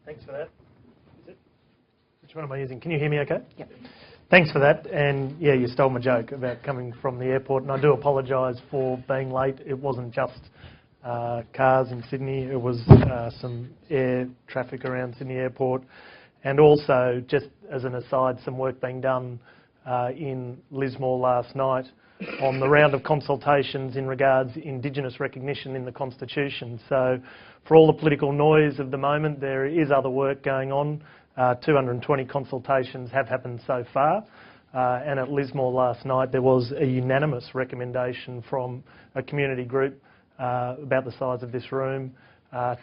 Thanks for that. Which one am I using? Can you hear me okay? Yep. Thanks for that. And yeah, you stole my joke about coming from the airport, and I do apologise for being late. It wasn't just cars in Sydney, it was some air traffic around Sydney Airport, and also, just as an aside, some work being done in Lismore last night on the round of consultations in regards Indigenous recognition in the Constitution. So for all the political noise of the moment, there is other work going on. 220 consultations have happened so far, and at Lismore last night there was a unanimous recommendation from a community group about the size of this room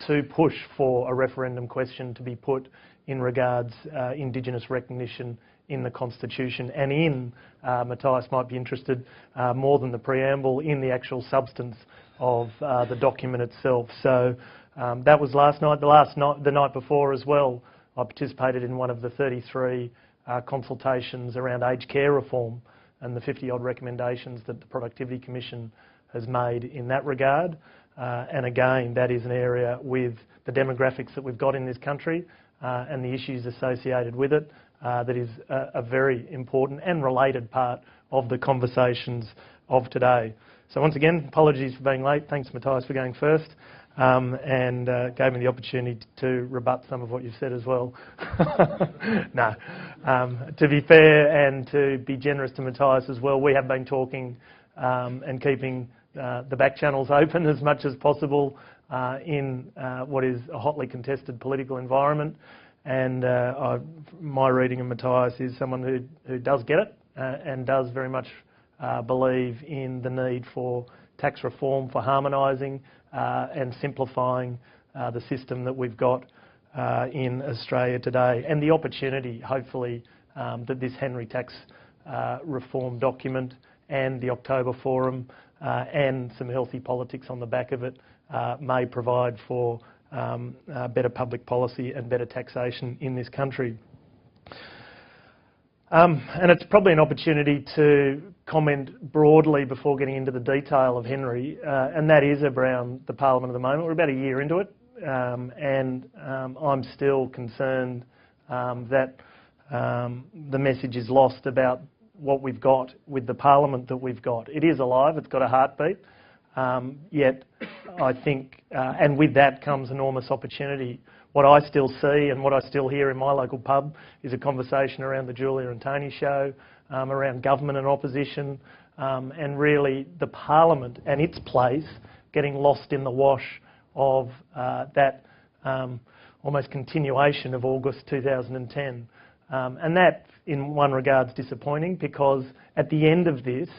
to push for a referendum question to be put in regards Indigenous recognition in the Constitution, and in, Matthias might be interested, more than the preamble, in the actual substance of the document itself. So that was last night. The night before as well, I participated in one of the 33 consultations around aged care reform and the 50-odd recommendations that the Productivity Commission has made in that regard. And again, that is an area with the demographics that we've got in this country and the issues associated with it that is a very important and related part of the conversations of today. So once again, apologies for being late. Thanks, Matthias, for going first. And gave me the opportunity to rebut some of what you've said as well. No. To be fair and to be generous to Matthias as well, we have been talking and keeping the back channels open as much as possible in what is a hotly contested political environment. And my reading of Matthias is someone who does get it and does very much believe in the need for tax reform, for harmonising and simplifying the system that we've got in Australia today, and the opportunity, hopefully, that this Henry tax reform document and the October Forum and some healthy politics on the back of it may provide for better public policy and better taxation in this country. And it's probably an opportunity to comment broadly before getting into the detail of Henry, and that is around the Parliament at the moment. We're about a year into it, and I'm still concerned that the message is lost about what we've got with the Parliament that we've got. It is alive, it's got a heartbeat, yet I think, and with that comes enormous opportunity. What I still see and what I still hear in my local pub is a conversation around the Julia and Tony show, around government and opposition, and really the Parliament and its place getting lost in the wash of that almost continuation of August 2010. And that, in one regard, is disappointing, because at the end of this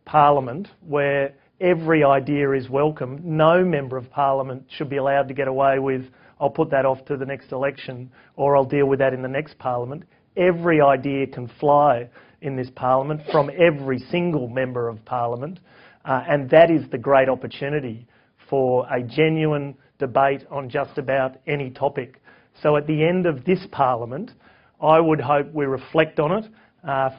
Parliament, where every idea is welcome, no member of Parliament should be allowed to get away with, I'll put that off to the next election, or I'll deal with that in the next Parliament. Every idea can fly in this Parliament from every single member of Parliament, and that is the great opportunity for a genuine debate on just about any topic. So at the end of this Parliament, I would hope we reflect on it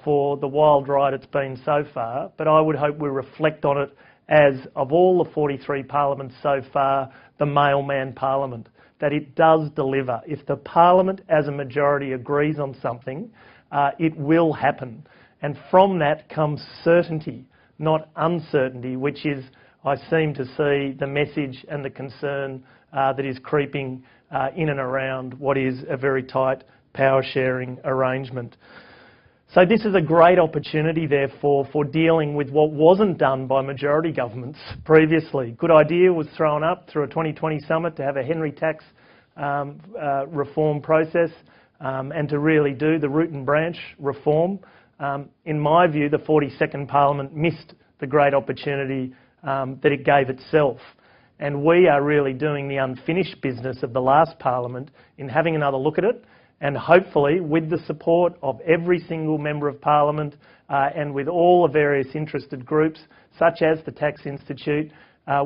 for the wild ride it's been so far, but I would hope we reflect on it as, of all the 43 parliaments so far, the mailman parliament, that it does deliver. If the Parliament as a majority agrees on something, it will happen. And from that comes certainty, not uncertainty, which is, I seem to see, the message and the concern that is creeping in and around what is a very tight power sharing arrangement. So this is a great opportunity, therefore, for dealing with what wasn't done by majority governments previously. Good idea was thrown up through a 2020 summit to have a Henry tax reform process and to really do the root and branch reform. In my view, the 42nd Parliament missed the great opportunity that it gave itself. And we are really doing the unfinished business of the last Parliament in having another look at it, and hopefully with the support of every single member of Parliament and with all the various interested groups, such as the Tax Institute,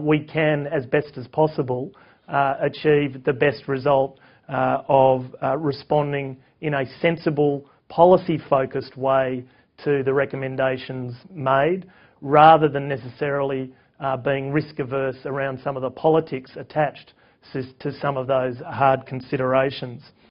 we can, as best as possible, achieve the best result of responding in a sensible, policy-focused way to the recommendations made, rather than necessarily being risk-averse around some of the politics attached to some of those hard considerations.